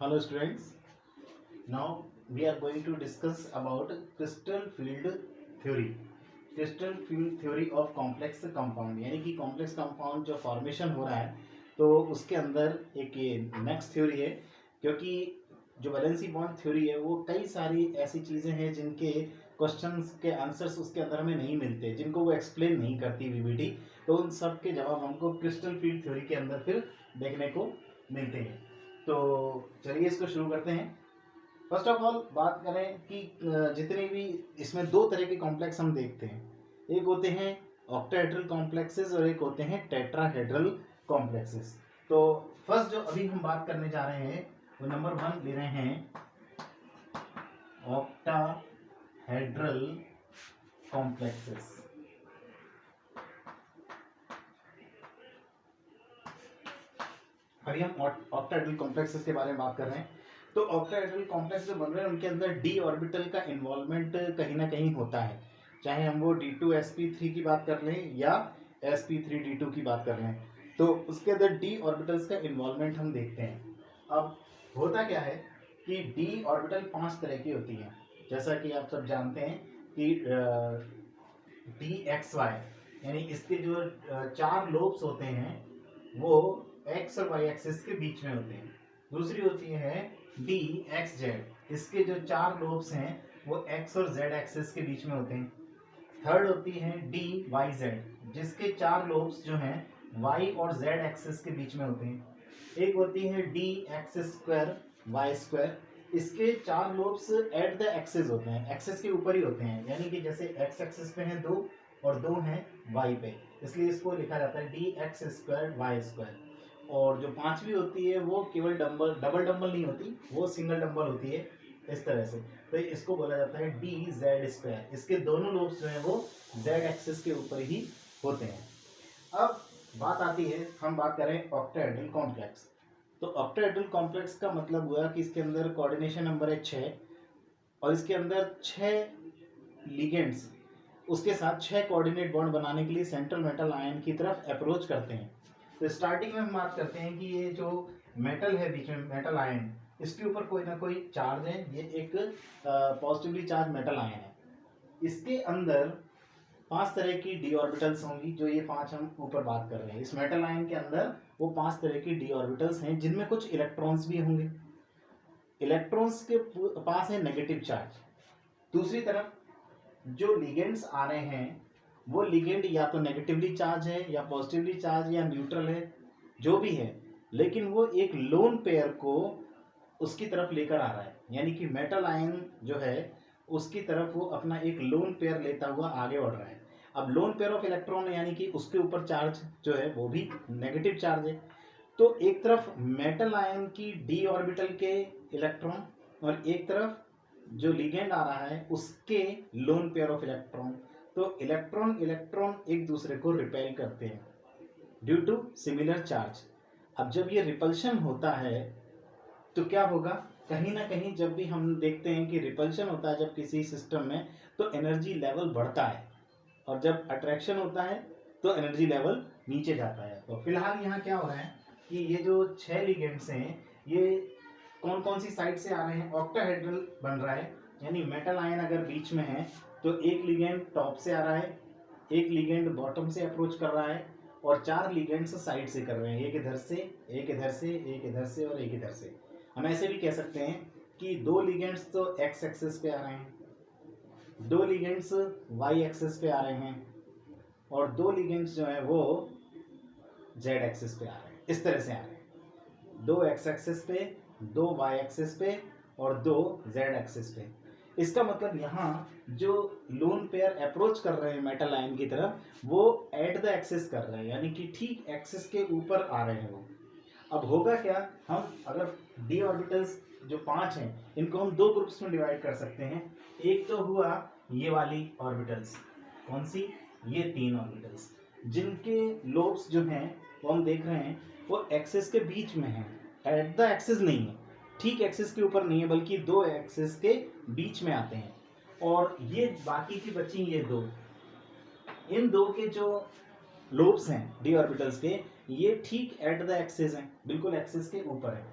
Hello students. Now we are going to discuss about crystal field theory. Crystal field theory of complex compound, यानी कि complex compound जो formation हो रहा है तो उसके अंदर एक ये नेक्स्ट थ्योरी है। क्योंकि जो वैलेंसी बॉन्ड थ्योरी है वो कई सारी ऐसी चीज़ें हैं जिनके क्वेश्चंस के आंसर्स उसके अंदर हमें नहीं मिलते, जिनको वो एक्सप्लेन नहीं करती वीबीटी। तो उन सब के जवाब हमको क्रिस्टल फील्ड थ्योरी के अंदर फिर देखने को मिलते हैं। तो चलिए इसको शुरू करते हैं। फर्स्ट ऑफ ऑल बात करें कि जितने भी इसमें दो तरह के कॉम्प्लेक्स हम देखते हैं, एक होते हैं ऑक्टाहेड्रल कॉम्प्लेक्सेस और एक होते हैं टेट्राहेड्रल कॉम्प्लेक्सेस। तो फर्स्ट जो अभी हम बात करने जा रहे हैं वो नंबर 1 ले रहे हैं ऑक्टाहेड्रल कॉम्प्लेक्सेस। अभी हम ऑक्टाहेड्रल कॉम्प्लेक्सेस के बारे में बात कर रहे हैं। तो ऑक्टाहेड्रल कॉम्प्लेक्स जो बन रहे हैं उनके अंदर डी ऑर्बिटल का इन्वॉल्वमेंट कहीं ना कहीं होता है, चाहे हम वो D2sp3 की बात कर लें या sp3d2 की बात कर लें, तो उसके अंदर डी ऑर्बिटल्स का इन्वॉल्वमेंट हम देखते हैं। अब होता क्या है कि डी ऑर्बिटल 5 तरह की होती हैं, जैसा कि आप सब जानते हैं कि dxy यानी इसके जो 4 लोब्स होते हैं वो x और y एक्सिस के बीच में होते हैं। दूसरी होती है dxz, इसके जो 4 लोब्स हैं वो x और z एक्सिस के बीच में होते हैं। थर्ड होती है dyz, जिसके 4 लोब्स जो हैं y और z एक्सिस के बीच में होते हैं। एक होती है dx2y2, इसके 4 लोब्स एट द एक्सिस होते हैं, एक्सिस के ऊपर ही होते हैं, यानी कि जैसे x एक्सिस पे हैं 2 और 2 हैं y पे, इसलिए इसको लिखा जाता है dx2y2। और जो 5वीं होती है वो केवल डबल डंबल नहीं होती, वो सिंगल डंबल होती है इस तरह से, तो इसको बोला जाता है dz2। इसके दोनों लोब्स जो है वो z एक्सिस के ऊपर ही होते हैं। अब बात आती है, हम बात करें ऑक्टाहेड्रल कॉम्प्लेक्स। तो ऑक्टाहेड्रल कॉम्प्लेक्स का मतलब हुआ कि इसके अंदर कोऑर्डिनेशन नंबर है 6 और इसके अंदर 6 लिगेंड्स उसके साथ 6 कोऑर्डिनेट बॉन्ड बनाने के लिए सेंट्रल मेटल आयन की तरफ अप्रोच करते हैं। तो स्टार्टिंग में हम बात करते हैं कि ये जो मेटल है बीच में, मेटल आयन, इसके ऊपर कोई ना कोई चार्ज है, ये एक पॉजिटिवली चार्ज मेटल आयन है। इसके अंदर 5 तरह की डी ऑर्बिटल्स होंगी, जो ये 5 हम ऊपर बात कर रहे हैं। इस मेटल आयन के अंदर वो 5 तरह की डी ऑर्बिटल्स हैं, जिनमें कुछ इलेक्ट्रॉन्स भी होंगे। इलेक्ट्रॉन्स के पास है नेगेटिव चार्ज। दूसरी तरफ जो लिगेंड्स आ रहे हैं वो लिगेंड या तो नेगेटिवली चार्ज है या पॉजिटिवली चार्ज या न्यूट्रल है, जो भी है, लेकिन वो एक लोन पेयर को उसकी तरफ लेकर आ रहा है, यानी कि मेटल आयन जो है उसकी तरफ वो अपना एक लोन पेयर लेता हुआ आगे बढ़ रहा है। अब लोन पेयर ऑफ इलेक्ट्रॉन यानी कि उसके ऊपर चार्ज जो है वो भी नेगेटिव चार्ज है। तो एक तरफ मेटल आयन की डी ऑर्बिटल के इलेक्ट्रॉन और एक तरफ जो लिगेंड आ रहा है उसके लोन पेयर ऑफ इलेक्ट्रॉन। तो इलेक्ट्रॉन इलेक्ट्रॉन एक दूसरे को रिपेल करते हैं ड्यू टू सिमिलर चार्ज। अब जब ये रिपल्शन होता है तो क्या होगा, कहीं ना कहीं जब भी हम देखते हैं कि रिपल्शन होता है जब किसी सिस्टम में, तो एनर्जी लेवल बढ़ता है, और जब अट्रैक्शन होता है तो एनर्जी लेवल नीचे जाता है। तो फिलहाल यहाँ क्या हो रहा है कि ये जो 6 लिगेंड्स हैं ये कौन कौन सी साइड से आ रहे हैं, ऑक्टाहेड्रल बन रहा है, यानी मेटल आयन अगर बीच में है तो एक लिगेंड टॉप से आ रहा है, एक लिगेंड बॉटम से अप्रोच कर रहा है, और 4 लिगेंड्स साइड से कर रहे हैं, एक इधर से, एक इधर से, एक इधर से और एक इधर से। हम ऐसे भी कह सकते हैं कि 2 लिगेंड्स तो एक्स एक्सिस पे आ रहे हैं, 2 लिगेंड्स वाई एक्सिस पे आ रहे हैं, और 2 लिगेंड्स जो है वो जेड एक्सिस पे आ रहे हैं। इस तरह से आ रहे हैं, 2 एक्स एक्सिस पे, 2 वाई एक्सिस पे और 2 जेड एक्सिस पे। इसका मतलब यहाँ जो लोन पेयर अप्रोच कर रहे हैं मेटल आयन की तरफ, वो एट द एक्सिस कर रहे हैं, यानी कि ठीक एक्सिस के ऊपर आ रहे हैं वो। अब होगा क्या, हम अगर डी ऑर्बिटल्स जो 5 हैं इनको हम 2 ग्रुप्स में डिवाइड कर सकते हैं। एक तो हुआ ये वाली ऑर्बिटल्स, कौन सी, ये 3 ऑर्बिटल्स, जिनके लोब्स जो हैं वो हम देख रहे हैं वो एक्सिस के बीच में है, एट द एक्सिस नहीं है, ठीक एक्सिस के ऊपर नहीं है, बल्कि 2 एक्सिस के बीच में आते हैं। और ये बाकी की बची ये 2, इन 2 के जो लोब्स हैं डी ऑर्बिटल्स के, ये ठीक एट द एक्सिस हैं, बिल्कुल एक्सिस के ऊपर है।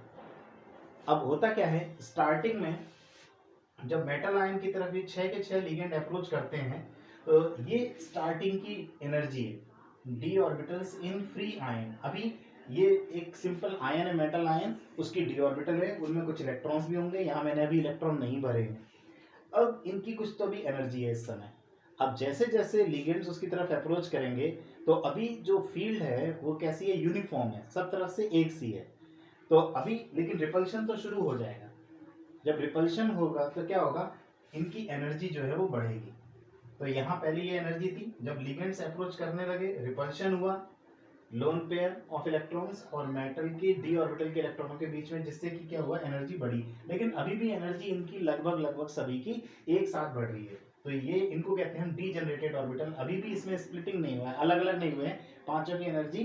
अब होता क्या है, स्टार्टिंग में जब मेटल आयन की तरफ ये 6 के 6 लिगेंड अप्रोच करते हैं तो ये स्टार्टिंग की एनर्जी है, D orbitals in free ion. अभी ये एक सिंपल आयन है, मेटल आयन, उसकी डी ऑर्बिटल है, उनमें कुछ इलेक्ट्रॉन्स भी होंगे, यहाँ मैंने अभी इलेक्ट्रॉन नहीं भरे हैं। अब इनकी कुछ तो भी एनर्जी है इस समय। अब जैसे जैसे लिगेंड्स उसकी तरफ अप्रोच करेंगे तो अभी जो फील्ड है वो कैसी है, यूनिफॉर्म है, सब तरफ से एक सी है। तो अभी लेकिन रिपल्शन तो शुरू हो जाएगा। जब रिपल्शन होगा तो क्या होगा, इनकी एनर्जी जो है वो बढ़ेगी। तो यहाँ पहले ये एनर्जी थी, जब लिगेंड्स अप्रोच करने लगे रिपल्शन हुआ, लोन पेयर ऑफ इलेक्ट्रॉन्स और मेटल की डी ऑर्बिटल के इलेक्ट्रॉनों के बीच में, जिससे कि क्या हुआ, एनर्जी बढ़ी। लेकिन अभी भी एनर्जी इनकी लगभग लगभग सभी की एक साथ बढ़ रही है। तो ये इनको कहते हैं डीजनरेटेड ऑर्बिटल। अभी भी इसमें स्प्लिटिंग नहीं हुआ है, अलग अलग नहीं हुए हैं, पांचों की एनर्जी,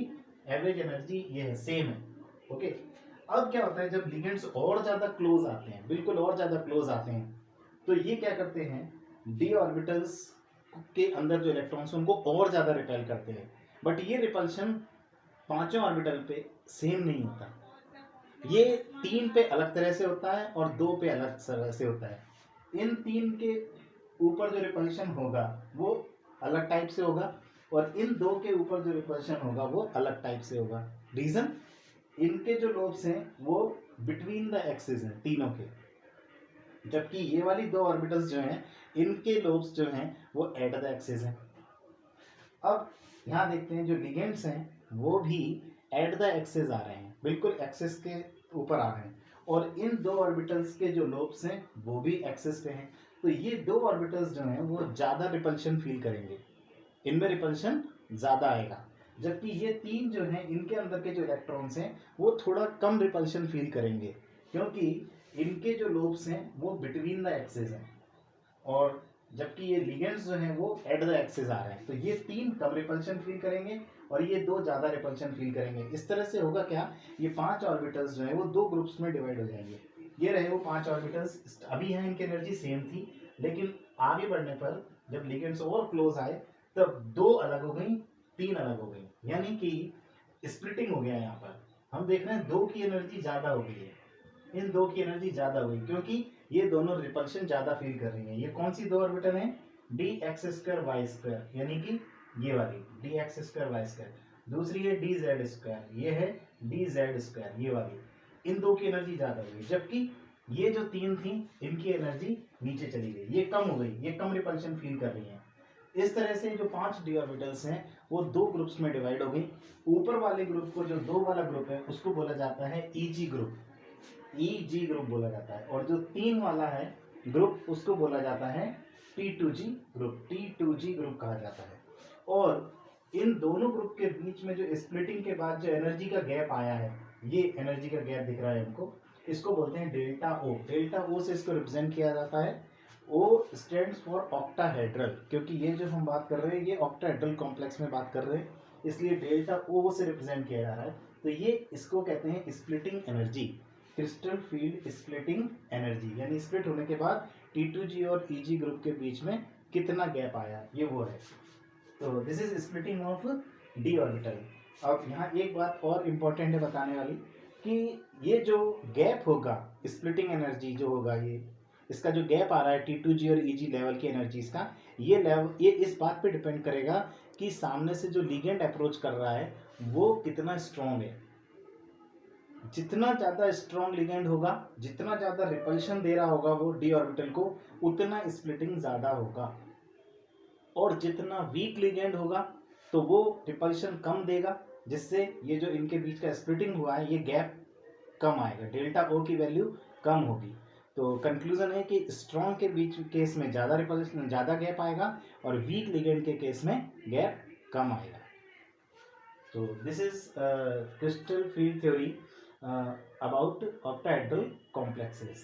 एवरेज एनर्जी ये है, सेम है। ओके, अब क्या होता है, जब लिगेंड्स और ज्यादा क्लोज आते हैं, बिल्कुल और ज्यादा क्लोज आते हैं, तो ये क्या करते हैं, डी ऑर्बिटल्स के अंदर जो इलेक्ट्रॉन्स उनको और ज्यादा रिपेल करते हैं। बट ये रिपल्शन पांचों ऑर्बिटल पे सेम नहीं होता, ये 3 पे अलग तरह से होता है और 2 पे अलग तरह से होता है। इन 3 के ऊपर जो रिपल्शन होगा वो अलग टाइप से होगा, और इन 2 के ऊपर जो रिपल्शन होगा वो अलग टाइप से होगा। रीजन, इनके जो लोब्स हैं वो बिटवीन द एक्सिस हैं तीनों के, जबकि ये वाली 2 ऑर्बिटल्स जो हैं इनके लोब्स जो हैं वो एट द एक्सिस हैं। अब यहाँ देखते हैं जो लिगेंड्स हैं वो भी एट द एक्सिस आ रहे हैं, बिल्कुल एक्सिस के ऊपर आ रहे हैं, और इन 2 ऑर्बिटल्स के जो लोब्स हैं वो भी एक्सिस पे हैं। तो ये 2 ऑर्बिटल्स जो हैं वो ज़्यादा रिपल्शन फील करेंगे, इनमें रिपल्शन ज़्यादा आएगा, जबकि ये 3 जो हैं इनके अंदर के जो इलेक्ट्रॉन्स हैं वो थोड़ा कम रिपल्शन फील करेंगे, क्योंकि इनके जो लोब्स हैं वो बिटवीन द एक्सिस हैं, और जबकि ये लिगेंड्स जो हैं वो एट द एक्सिस आ रहे हैं। तो ये 3 कम रिपल्शन फील करेंगे और ये 2 ज़्यादा रिपल्शन फील करेंगे। इस तरह से होगा क्या, ये 5 ऑर्बिटल्स जो हैं वो 2 ग्रुप्स में डिवाइड हो जाएंगे। ये रहे वो 5 ऑर्बिटल्स, अभी यहाँ इनकी एनर्जी सेम थी, लेकिन आगे बढ़ने पर जब लिगेंड्स और क्लोज आए तब 2 अलग हो गई, 3 अलग हो गई, यानी कि स्प्लिटिंग हो गया। यहाँ पर हम देख रहे हैं 2 की एनर्जी ज़्यादा हो गई है, इन 2 की एनर्जी ज़्यादा हुई, क्योंकि ये दोनों रिपल्शन ज़्यादा फील कर रही हैं। ये कौन सी 2 ऑर्बिटल हैं, d x square y square, यानी कि ये वाली d x square y square, दूसरी है डी जेड स्क्वायर, ये है डी जेड स्क्वायर, ये वाली। इन 2 की एनर्जी ज़्यादा हुई, जबकि ये जो 3 थी इनकी एनर्जी नीचे चली गई, ये कम हो गई, ये कम रिपल्शन फील कर रही हैं। इस तरह से जो 5 डी ऑर्बिटल्स हैं वो 2 ग्रुप्स में डिवाइड हो गई। ऊपर वाले ग्रुप को, जो 2 वाला ग्रुप है, उसको बोला जाता है ईजी ग्रुप, ईजी ग्रुप बोला जाता है, और जो 3 वाला है ग्रुप उसको बोला जाता है T2G ग्रुप, T2G ग्रुप कहा जाता है। और इन दोनों ग्रुप के बीच में जो स्प्लिटिंग के बाद जो एनर्जी का गैप आया है, ये एनर्जी का गैप दिख रहा है हमको, इसको बोलते हैं डेल्टा ओ। डेल्टा ओ से इसको रिप्रेजेंट किया जाता है। ओ स्टैंड्स फॉर ऑक्टाहेड्रल, क्योंकि ये जो हम बात कर रहे हैं ये ऑक्टाहेड्रल कॉम्प्लेक्स में बात कर रहे हैं, इसलिए डेल्टा ओ से रिप्रेजेंट किया जा रहा है। तो ये इसको कहते हैं splitting energy, crystal field splitting energy, यानी स्प्लिट होने के बाद T2G और EG ग्रुप के बीच में कितना गैप आया, ये वो है। तो this is splitting of D orbital. अब यहाँ एक बात और इम्पोर्टेंट है बताने वाली, कि ये जो गैप होगा, स्प्लिटिंग एनर्जी जो होगा, ये इसका जो गैप आ रहा है T2G और EG लेवल की एनर्जीज का, ये लेवल, ये इस बात पे डिपेंड करेगा कि सामने से जो लिगेंड अप्रोच कर रहा है वो कितना स्ट्रॉन्ग है। जितना ज़्यादा स्ट्रॉन्ग लिगेंड होगा, जितना ज़्यादा रिपल्शन दे रहा होगा वो डी ऑर्बिटल को, उतना स्प्लिटिंग ज़्यादा होगा, और जितना वीक लिगेंड होगा तो वो रिपल्शन कम देगा, जिससे ये जो इनके बीच का स्प्लिटिंग हुआ है ये गैप कम आएगा, डेल्टा ओ की वैल्यू कम होगी। तो कंक्लूजन है कि स्ट्रॉन्ग के बीच केस में ज़्यादा रिपल्शन, ज़्यादा गैप आएगा, और वीक लिगेंड के केस में गैप कम आएगा। तो this is crystal field theory about octahedral complexes.